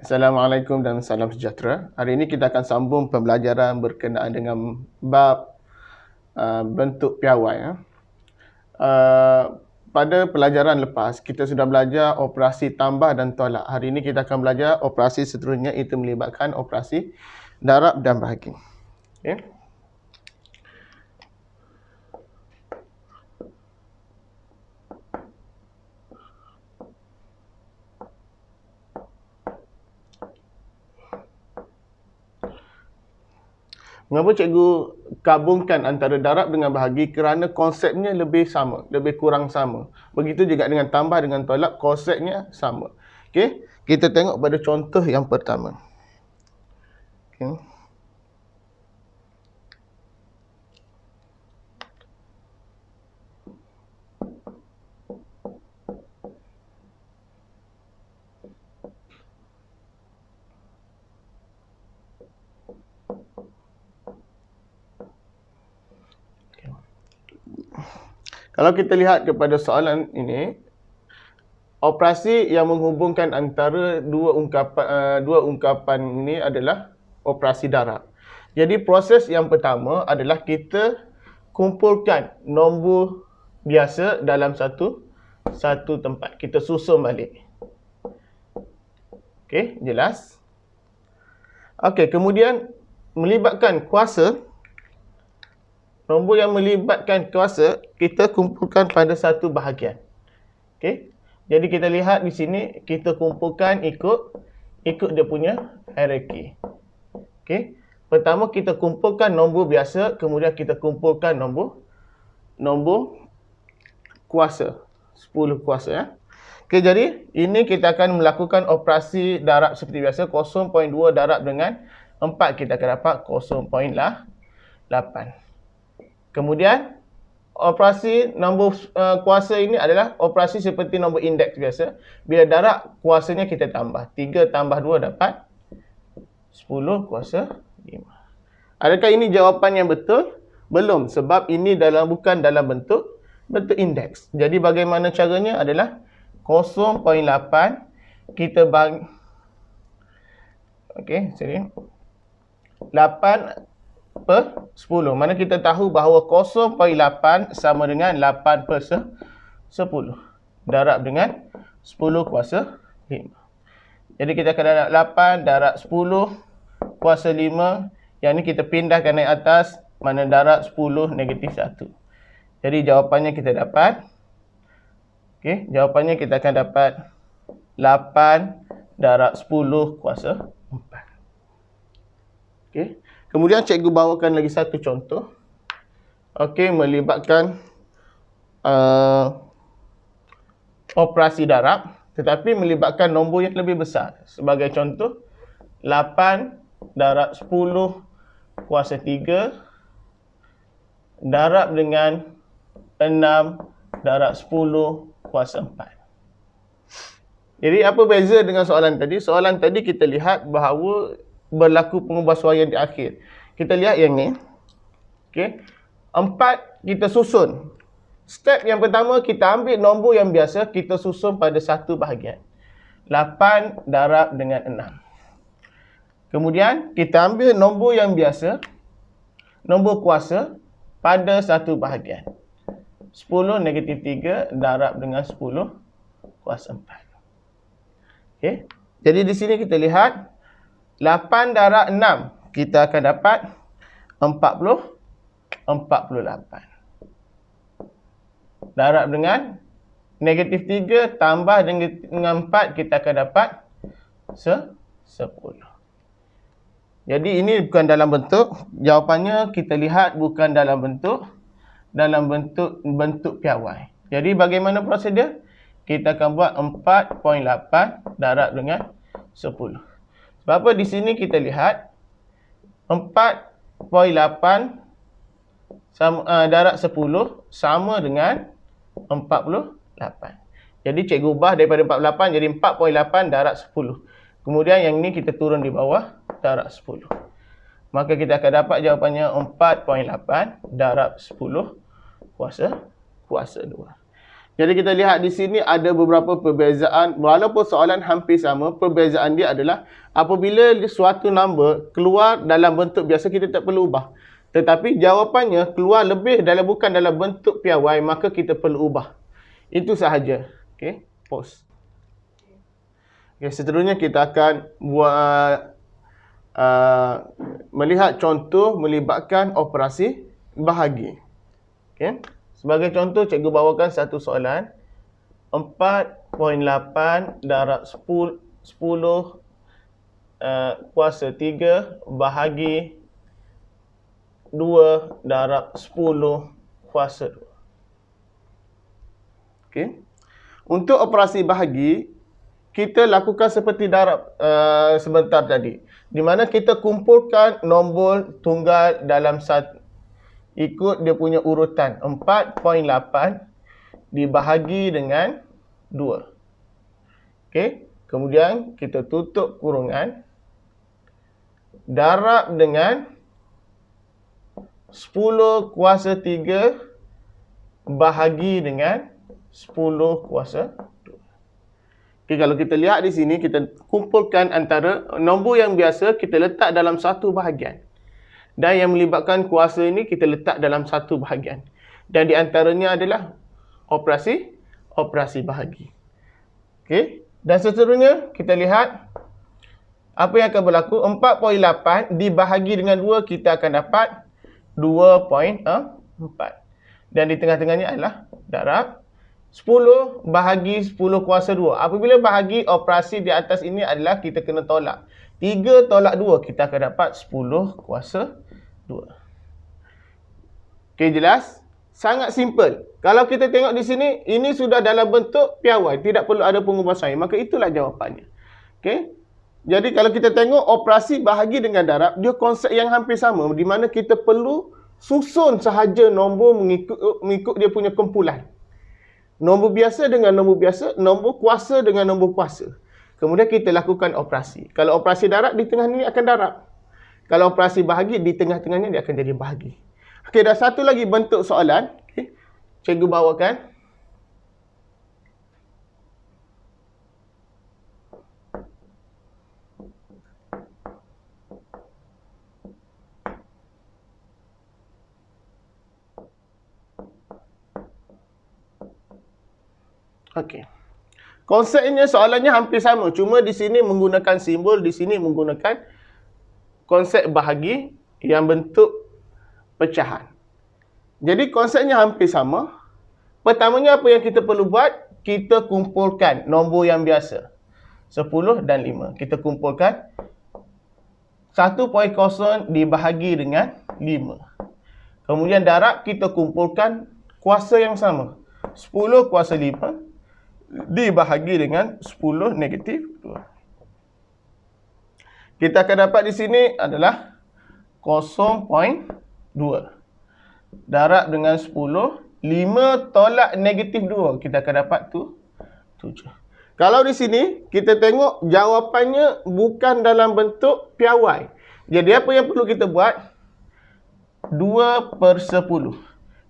Assalamualaikum dan salam sejahtera. Hari ini kita akan sambung pembelajaran berkenaan dengan bab bentuk piawai. Pada pelajaran lepas, kita sudah belajar operasi tambah dan tolak. Hari ini kita akan belajar operasi seterusnya, itu melibatkan operasi darab dan bahagi. Okay. Mengapa cikgu gabungkan antara darab dengan bahagi? Kerana konsepnya lebih sama, lebih kurang sama. Begitu juga dengan tambah dengan tolak, konsepnya sama. Okey, kita tengok pada contoh yang pertama. Okey. Kalau kita lihat kepada soalan ini, operasi yang menghubungkan antara dua ungkapan ini adalah operasi darab. Jadi proses yang pertama adalah kita kumpulkan nombor biasa dalam satu tempat. Kita susun balik. Okey, jelas? Okey, kemudian melibatkan kuasa. Nombor yang melibatkan kuasa, kita kumpulkan pada satu bahagian. Okey. Jadi kita lihat di sini, kita kumpulkan ikut dia punya hierarki. Okey. Pertama kita kumpulkan nombor biasa, kemudian kita kumpulkan nombor kuasa. 10 kuasa ya. Okey, jadi ini kita akan melakukan operasi darab seperti biasa. 0.2 darab dengan 4, kita akan dapat 0.8. Kemudian operasi nombor kuasa ini adalah operasi seperti nombor indeks biasa. Bila darab, kuasanya kita tambah. 3 tambah 2 dapat 10 kuasa 5. Adakah ini jawapan yang betul? Belum, sebab ini bukan dalam bentuk indeks. Jadi bagaimana caranya adalah 0.8 kita bagi. Okey, sini. 8 per 10. Mana kita tahu bahawa 0.8 sama dengan 8 per 10. Darab dengan 10 kuasa 5. Jadi kita akan darab 8 darab 10 kuasa 5. Yang ni kita pindahkan naik atas. Mana darab 10 negatif 1. Jadi jawapannya kita dapat. Okey, jawapannya kita akan dapat 8 darab 10 kuasa 4. Okey. Kemudian cikgu bawakan lagi satu contoh. Okey, melibatkan operasi darab, tetapi melibatkan nombor yang lebih besar. Sebagai contoh, 8 darab 10 kuasa 3 darab dengan 6 darab 10 kuasa 4. Jadi apa beza dengan soalan tadi? Soalan tadi kita lihat bahawa berlaku pengubahsuaian di akhir. Kita lihat yang ni. Okey. 4 kita susun. Step yang pertama kita ambil nombor yang biasa, kita susun pada satu bahagian. 8 darab dengan 6. Kemudian kita ambil nombor yang biasa, nombor kuasa pada satu bahagian. 10 negatif 3 darab dengan 10 kuasa 4. Okey. Jadi di sini kita lihat 8 darab 6, kita akan dapat 48. Darab dengan negatif 3 tambah dengan 4, kita akan dapat 10. Jadi ini bukan dalam bentuk, jawapannya kita lihat bukan dalam bentuk piawai. Jadi bagaimana prosedur? Kita akan buat 4.8 darab dengan 10. Sebab apa di sini kita lihat 4.8 darab 10 sama dengan 48. Jadi cikgu ubah daripada 48 jadi 4.8 darab 10. Kemudian yang ni kita turun di bawah darab 10. Maka kita akan dapat jawapannya 4.8 darab 10 kuasa 2. Jadi kita lihat di sini ada beberapa perbezaan. Walaupun soalan hampir sama, perbezaan dia adalah apabila suatu number keluar dalam bentuk biasa, kita tak perlu ubah. Tetapi jawapannya keluar lebih bukan dalam bentuk piawai, maka kita perlu ubah. Itu sahaja. Okey, pause. Okay, seterusnya kita akan buat melihat contoh melibatkan operasi bahagi. Okay. Sebagai contoh, cikgu bawakan satu soalan. 4.8 darab 10 kuasa 3 bahagi 2 darab 10 kuasa 2. Okay. Untuk operasi bahagi, kita lakukan seperti darab sebentar tadi. Di mana kita kumpulkan nombor tunggal dalam satu, ikut dia punya urutan. 4.8 dibahagi dengan 2. Okey. Kemudian kita tutup kurungan. Darab dengan 10 kuasa 3 bahagi dengan 10 kuasa 2. Okey, kalau kita lihat di sini, kita kumpulkan antara nombor yang biasa kita letak dalam satu bahagian. Dan yang melibatkan kuasa ini kita letak dalam satu bahagian. Dan di antaranya adalah operasi bahagi. Okey. Dan seterusnya kita lihat apa yang akan berlaku. 4.8 dibahagi dengan 2, kita akan dapat 2.4. Dan di tengah-tengahnya adalah darab 10 bahagi 10 kuasa 2. Apabila bahagi, operasi di atas ini adalah kita kena tolak. 3 tolak 2, kita akan dapat 10 kuasa 2. Okey, jelas? Sangat simple. Kalau kita tengok di sini, ini sudah dalam bentuk piawai. Tidak perlu ada pengubahan, maka itulah jawapannya. Okey? Jadi kalau kita tengok operasi bahagi dengan darab, dia konsep yang hampir sama. Di mana kita perlu susun sahaja nombor mengikut dia punya kumpulan. Nombor biasa dengan nombor biasa, nombor kuasa dengan nombor kuasa. Kemudian kita lakukan operasi. Kalau operasi darab, di tengah ni akan darab. Kalau operasi bahagi, di tengah-tengahnya dia akan jadi bahagi. Okey, dah satu lagi bentuk soalan. Okay. Cikgu bawakan. Okey. Konsepnya, soalannya hampir sama. Cuma di sini menggunakan simbol, di sini menggunakan konsep bahagi yang bentuk pecahan. Jadi konsepnya hampir sama. Pertamanya apa yang kita perlu buat? Kita kumpulkan nombor yang biasa. 10 dan 5. Kita kumpulkan 1.0 dibahagi dengan 5. Kemudian darab, kita kumpulkan kuasa yang sama. 10 kuasa 5 dibahagi dengan 10 negatif 2. Kita akan dapat di sini adalah 0.2. Darab dengan 10, 5 tolak negatif 2, kita akan dapat 7. Kalau di sini, kita tengok jawapannya bukan dalam bentuk piawai. Jadi apa yang perlu kita buat? 2/10.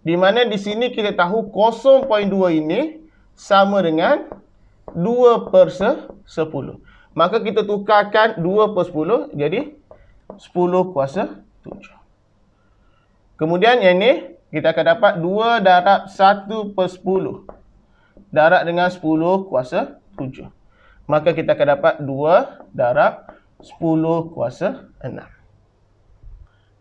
Di mana di sini kita tahu 0.2 ini sama dengan 2/10. Maka kita tukarkan 2/10 jadi 10 kuasa 7. Kemudian yang ni kita akan dapat 2 darab 1/10. Darab dengan 10 kuasa 7. Maka kita akan dapat 2 darab 10 kuasa 6.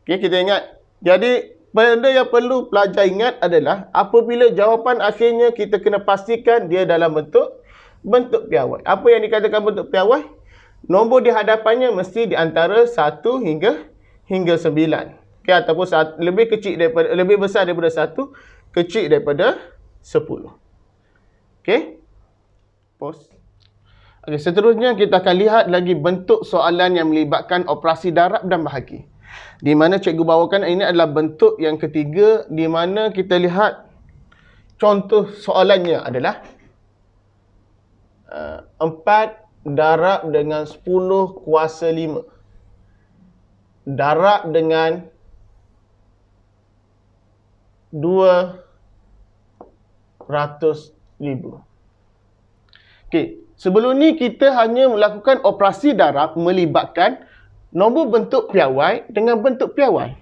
Okey, kita ingat. Jadi, benda yang perlu pelajar ingat adalah apabila jawapan akhirnya kita kena pastikan dia dalam bentuk piawai. Apa yang dikatakan bentuk piawai? Nombor di hadapannya mesti di antara 1 hingga 9. Okay, ataupun lebih besar daripada 1, kecil daripada 10. Okey. Pause. Okey, seterusnya kita akan lihat lagi bentuk soalan yang melibatkan operasi darab dan bahagi. Di mana cikgu bawakan ini adalah bentuk yang ketiga, di mana kita lihat contoh soalannya adalah 4 darab dengan 10 kuasa 5. Darab dengan 200 ribu. Okey, sebelum ni kita hanya melakukan operasi darab melibatkan nombor bentuk piawai dengan bentuk piawai.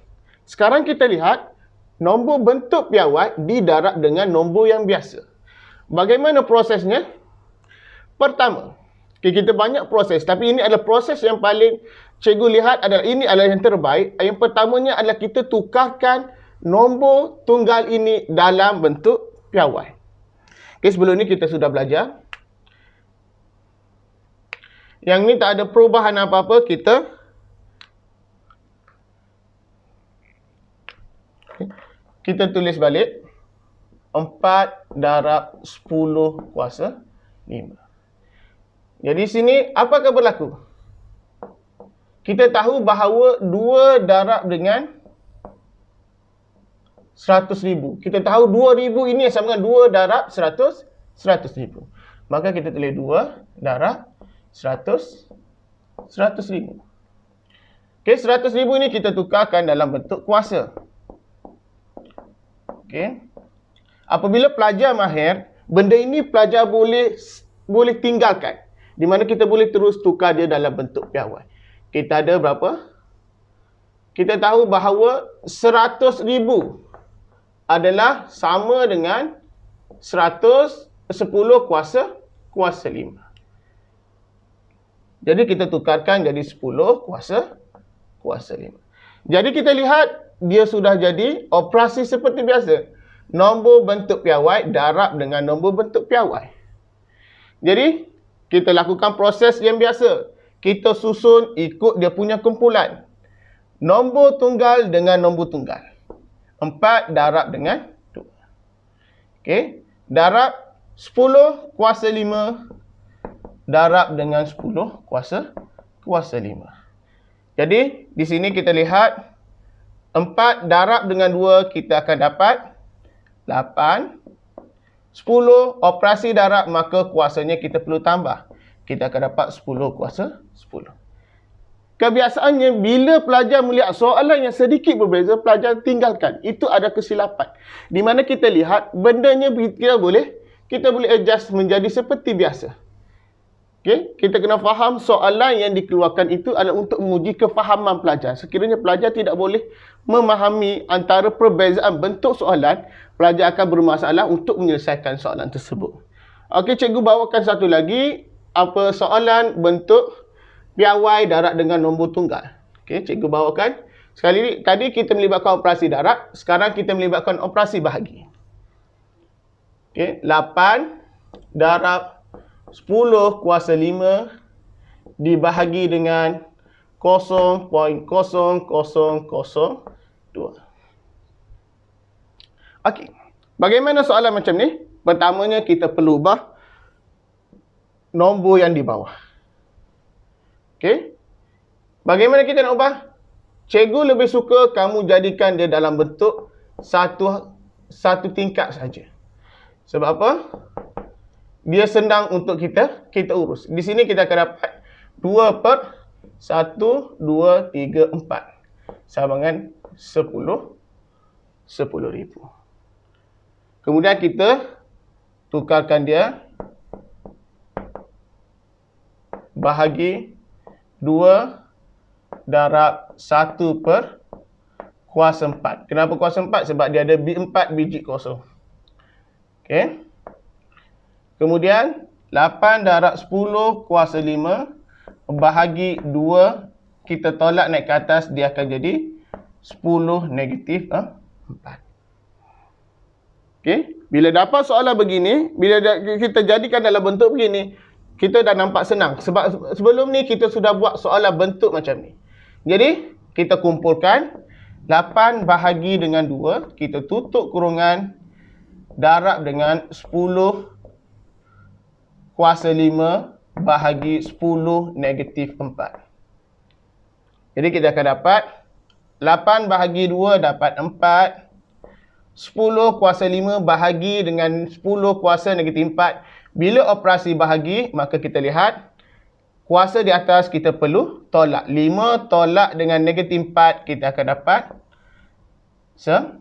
Sekarang kita lihat nombor bentuk piawai didarab dengan nombor yang biasa. Bagaimana prosesnya? Pertama, kita banyak proses, tapi ini adalah proses yang paling cikgu lihat adalah ini adalah yang terbaik. Yang pertamanya adalah kita tukarkan nombor tunggal ini dalam bentuk piawai. Okey, sebelum ni kita sudah belajar. Yang ni tak ada perubahan apa-apa, kita tulis balik 4 darab 10 kuasa 5. Jadi sini apakah berlaku? Kita tahu bahawa 2 darab dengan 100,000. Kita tahu 2,000 ini sama dengan 2 darab 100,000. Maka kita tulis 2 darab 100,000. Okey, 100,000 ini kita tukarkan dalam bentuk kuasa. Okey. Apabila pelajar mahir, benda ini pelajar boleh tinggalkan. Di mana kita boleh terus tukar dia dalam bentuk piawai. Kita ada berapa? Kita tahu bahawa 100,000 adalah sama dengan 110 kuasa 5. Jadi kita tukarkan jadi 10 kuasa 5. Jadi kita lihat dia sudah jadi operasi seperti biasa. Nombor bentuk piawai darab dengan nombor bentuk piawai. Jadi kita lakukan proses yang biasa. Kita susun ikut dia punya kumpulan. Nombor tunggal dengan nombor tunggal. 4 darab dengan 2. Okey. Darab 10 kuasa 5 darab dengan 10 kuasa 5. Jadi di sini kita lihat 4 darab dengan 2 kita akan dapat 8. 10 operasi darab maka kuasanya kita perlu tambah. Kita akan dapat 10 kuasa 10. Kebiasaannya bila pelajar melihat soalan yang sedikit berbeza, pelajar tinggalkan. Itu ada kesilapan. Di mana kita lihat bendanya kita boleh adjust menjadi seperti biasa. Okay? Kita kena faham soalan yang dikeluarkan itu adalah untuk menguji kefahaman pelajar. Sekiranya pelajar tidak boleh memahami antara perbezaan bentuk soalan, pelajar akan bermasalah untuk menyelesaikan soalan tersebut. Okey, cikgu bawakan satu lagi. Apa soalan bentuk piawai darab dengan nombor tunggal. Okey, cikgu bawakan. Sekali ni, tadi kita melibatkan operasi darab, sekarang kita melibatkan operasi bahagi. Okey, 8 darab 10 kuasa 5 dibahagi dengan 0.0002. Okey. Bagaimana soalan macam ni? Pertamanya kita perlu ubah nombor yang di bawah. Okey. Bagaimana kita nak ubah? Cikgu lebih suka kamu jadikan dia dalam bentuk satu tingkat saja. Sebab apa? Dia senang untuk kita urus. Di sini kita akan dapat 2 per 1, 2, 3, 4. Sama dengan 10,000. Kemudian kita tukarkan dia bahagi 2 darab 1 per kuasa 4. Kenapa kuasa 4? Sebab dia ada 4 biji kosong. Okey. Kemudian 8 darab 10 kuasa 5 bahagi 2, kita tolak naik ke atas, dia akan jadi 10 negatif 4. Okey, bila dapat soalan begini, bila kita jadikan dalam bentuk begini, kita dah nampak senang. Sebab sebelum ni kita sudah buat soalan bentuk macam ni. Jadi, kita kumpulkan 8 bahagi dengan 2, kita tutup kurungan, darab dengan 10 kuasa 5 bahagi 10 negatif 4. Jadi kita akan dapat 8 bahagi 2 dapat 4. 10 kuasa 5 bahagi dengan 10 kuasa negatif 4. Bila operasi bahagi, maka kita lihat kuasa di atas kita perlu tolak. 5 tolak dengan negatif 4, kita akan dapat 9.